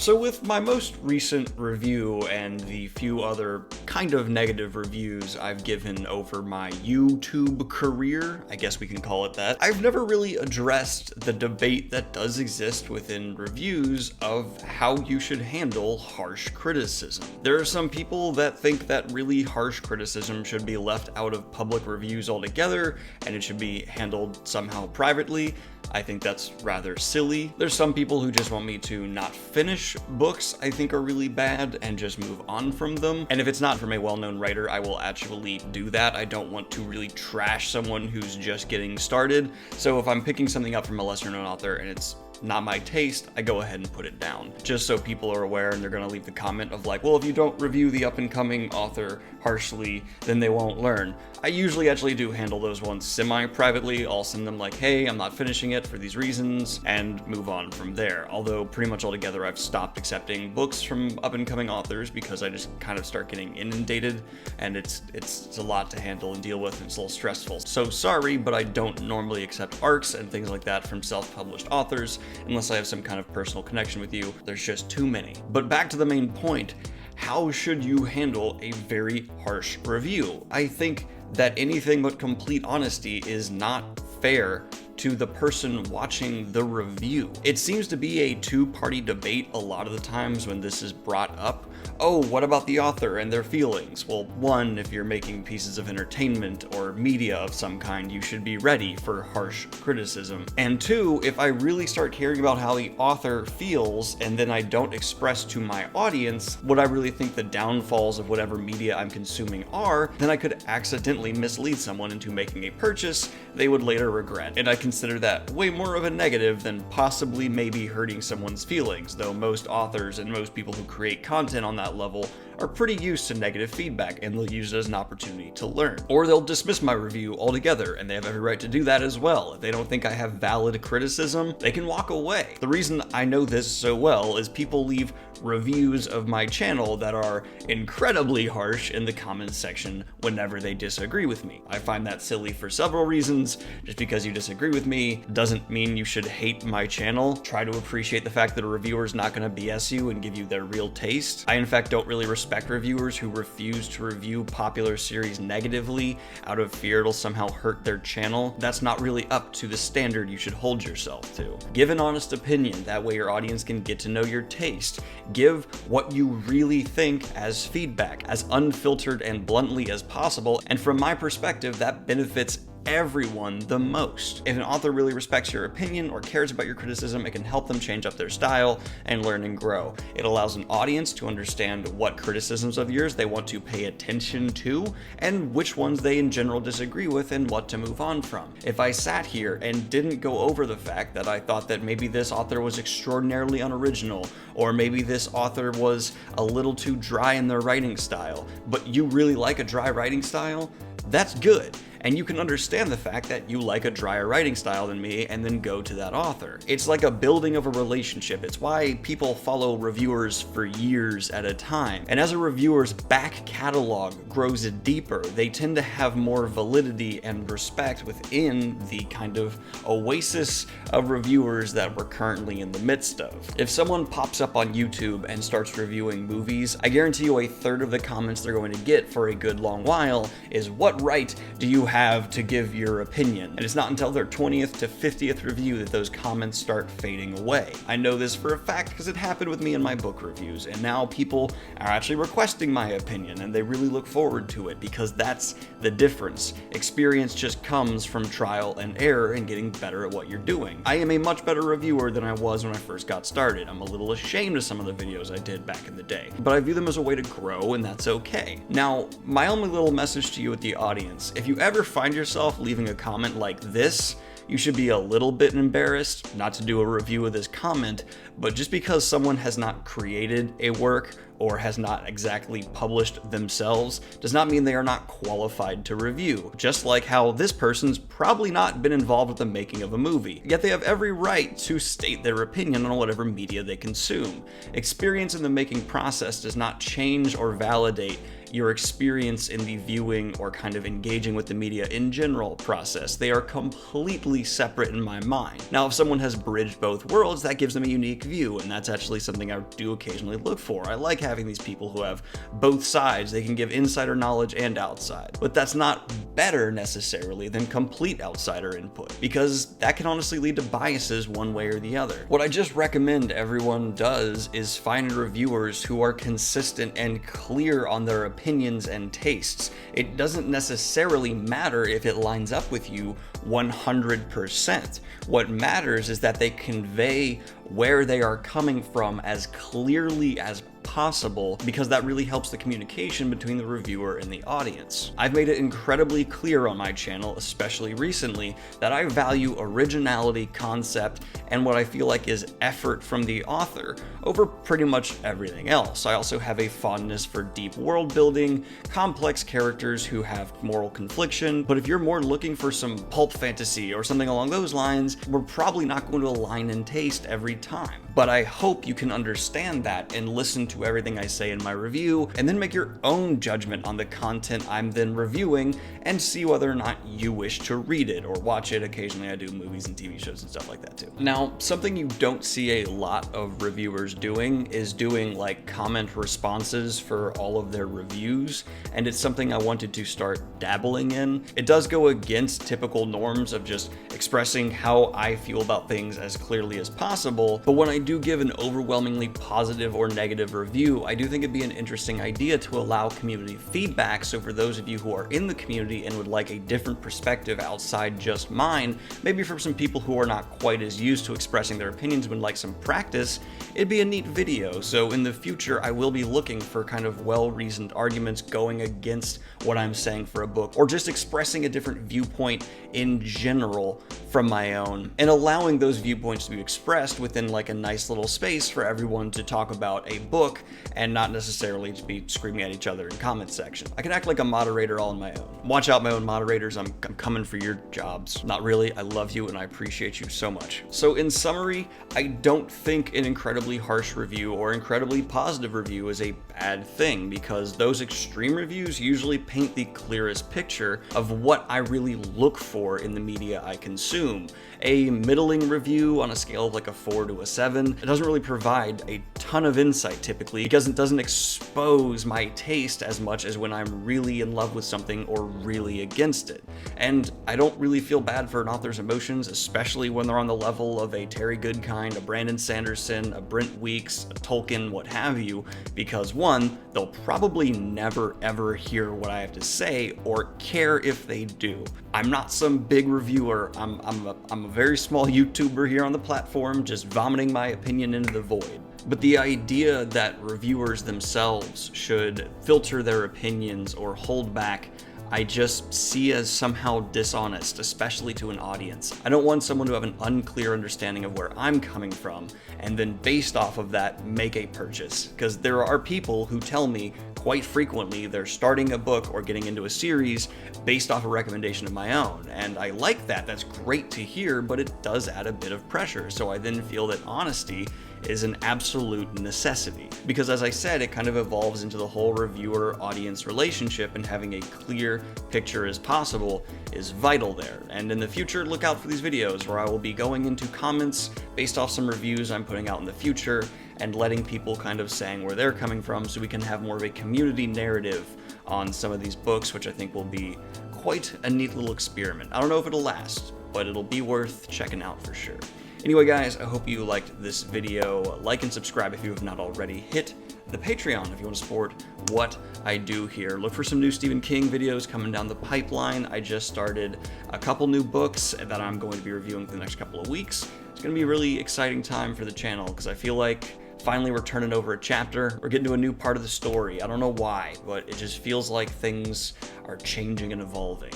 So with my most recent review and the few other kind of negative reviews I've given over my YouTube career, I guess we can call it that, I've never really addressed the debate that does exist within reviews of how you should handle harsh criticism. There are some people that think that really harsh criticism should be left out of public reviews altogether, and it should be handled somehow privately. I think that's rather silly. There's some people who just want me to not finish books I think are really bad and just move on from them. And if it's not from a well-known writer, I will actually do that. I don't want to really trash someone who's just getting started. So if I'm picking something up from a lesser-known author and it's not my taste, I go ahead and put it down. Just so people are aware and they're gonna leave the comment of like, well, if you don't review the up-and-coming author harshly, then they won't learn. I usually actually do handle those ones semi-privately. I'll send them like, hey, I'm not finishing it for these reasons, and move on from there. Although pretty much altogether I've stopped accepting books from up-and-coming authors because I just kind of start getting inundated, and it's a lot to handle and deal with, and it's a little stressful. So sorry, but I don't normally accept ARCs and things like that from self-published authors unless I have some kind of personal connection with you. There's just too many. But back to the main point, how should you handle a very harsh review? I think that anything but complete honesty is not fair to the person watching the review. It seems to be a two-party debate a lot of the times when this is brought up. Oh, what about the author and their feelings? Well, one, if you're making pieces of entertainment or media of some kind, you should be ready for harsh criticism. And two, if I really start caring about how the author feels and then I don't express to my audience what I really think the downfalls of whatever media I'm consuming are, then I could accidentally mislead someone into making a purchase they would later regret. And I consider that way more of a negative than possibly maybe hurting someone's feelings, though most authors and most people who create content on that level are pretty used to negative feedback and they'll use it as an opportunity to learn. Or they'll dismiss my review altogether, and they have every right to do that as well. If they don't think I have valid criticism, they can walk away. The reason I know this so well is people leave reviews of my channel that are incredibly harsh in the comments section whenever they disagree with me. I find that silly for several reasons. Just because you disagree with me doesn't mean you should hate my channel. Try to appreciate the fact that a reviewer is not going to BS you and give you their real taste. I in fact don't really respect reviewers who refuse to review popular series negatively out of fear it'll somehow hurt their channel. That's not really up to the standard you should hold yourself to. Give an honest opinion, that way your audience can get to know your taste. Give what you really think as feedback, as unfiltered and bluntly as possible, and from my perspective, that benefits everyone the most. If an author really respects your opinion or cares about your criticism, it can help them change up their style and learn and grow. It allows an audience to understand what criticisms of yours they want to pay attention to and which ones they in general disagree with and what to move on from. If I sat here and didn't go over the fact that I thought that maybe this author was extraordinarily unoriginal, or maybe this author was a little too dry in their writing style, but you really like a dry writing style, that's good. And you can understand the fact that you like a drier writing style than me and then go to that author. It's like a building of a relationship. It's why people follow reviewers for years at a time. And as a reviewer's back catalog grows deeper, they tend to have more validity and respect within the kind of oasis of reviewers that we're currently in the midst of. If someone pops up on YouTube and starts reviewing movies, I guarantee you a third of the comments they're going to get for a good long while is, what right do you have to give your opinion? And it's not until their 20th to 50th review that those comments start fading away. I know this for a fact because it happened with me in my book reviews, and now people are actually requesting my opinion and they really look forward to it because that's the difference. Experience just comes from trial and error and getting better at what you're doing. I am a much better reviewer than I was when I first got started. I'm a little ashamed of some of the videos I did back in the day, but I view them as a way to grow, and that's okay. Now, my only little message to you at the audience, if you ever find yourself leaving a comment like this, you should be a little bit embarrassed not to do a review of this comment, but just because someone has not created a work or has not exactly published themselves does not mean they are not qualified to review. Just like how this person's probably not been involved with the making of a movie, yet they have every right to state their opinion on whatever media they consume. Experience in the making process does not change or validate your experience in the viewing or kind of engaging with the media in general process. They are completely separate in my mind. Now, if someone has bridged both worlds, that gives them a unique view, and that's actually something I do occasionally look for. I like having these people who have both sides. They can give insider knowledge and outside. But that's not better necessarily than complete outsider input, because that can honestly lead to biases one way or the other. What I just recommend everyone does is find reviewers who are consistent and clear on their opinions and tastes. It doesn't necessarily matter if it lines up with you 100%. What matters is that they convey where they are coming from as clearly as possible, because that really helps the communication between the reviewer and the audience. I've made it incredibly clear on my channel, especially recently, that I value originality, concept, and what I feel like is effort from the author over pretty much everything else. I also have a fondness for deep world building, complex characters who have moral confliction, but if you're more looking for some pulp fantasy or something along those lines, we're probably not going to align in taste every time. But I hope you can understand that and listen to everything I say in my review, and then make your own judgment on the content I'm then reviewing and see whether or not you wish to read it or watch it. Occasionally I do movies and TV shows and stuff like that too. Now, something you don't see a lot of reviewers doing is doing like comment responses for all of their reviews, and it's something I wanted to start dabbling in. It does go against typical norms of just expressing how I feel about things as clearly as possible, but when I do give an overwhelmingly positive or negative review, I do think it'd be an interesting idea to allow community feedback. So for those of you who are in the community and would like a different perspective outside just mine, maybe from some people who are not quite as used to expressing their opinions would like some practice, it'd be a neat video. So in the future, I will be looking for kind of well-reasoned arguments going against what I'm saying for a book, or just expressing a different viewpoint in general from my own, and allowing those viewpoints to be expressed within like a nice little space for everyone to talk about a book and not necessarily to be screaming at each other in comment section. I can act like a moderator all on my own. Watch out, my own moderators, I'm coming for your jobs. Not really, I love you and I appreciate you so much. So in summary, I don't think an incredibly harsh review or incredibly positive review is a bad thing, because those extreme reviews usually paint the clearest picture of what I really look for in the media I consume. A middling review on a scale of like a 4 to a 7, it doesn't really provide a ton of insight typically, because it doesn't expose my taste as much as when I'm really in love with something or really against it. And I don't really feel bad for an author's emotions, especially when they're on the level of a Terry Goodkind, a Brandon Sanderson, a Brent Weeks, a Tolkien, what have you, because one, they'll probably never ever hear what I have to say or care if they do. I'm not some big reviewer. I'm a very small YouTuber here on the platform, just vomiting my opinion into the void. But the idea that reviewers themselves should filter their opinions or hold back, I just see as somehow dishonest, especially to an audience. I don't want someone to have an unclear understanding of where I'm coming from and then based off of that make a purchase. Because there are people who tell me quite frequently they're starting a book or getting into a series based off a recommendation of my own. And I like that, that's great to hear, but it does add a bit of pressure. So I then feel that honesty is an absolute necessity. Because as I said, it kind of evolves into the whole reviewer-audience relationship, and having a clear picture as possible is vital there. And in the future, look out for these videos where I will be going into comments based off some reviews I'm putting out in the future and letting people kind of saying where they're coming from, so we can have more of a community narrative on some of these books, which I think will be quite a neat little experiment. I don't know if it'll last, but it'll be worth checking out for sure. Anyway guys, I hope you liked this video. Like and subscribe if you have not already. Hit the Patreon if you want to support what I do here. Look for some new Stephen King videos coming down the pipeline. I just started a couple new books that I'm going to be reviewing for the next couple of weeks. It's going to be a really exciting time for the channel, because I feel like finally we're turning over a chapter. We're getting to a new part of the story. I don't know why, but it just feels like things are changing and evolving.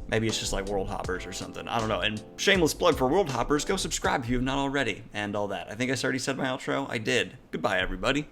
Maybe it's just like World Hoppers or something. I don't know. And shameless plug for World Hoppers, go subscribe if you have not already, and all that. I think I already said my outro. I did. Goodbye, everybody.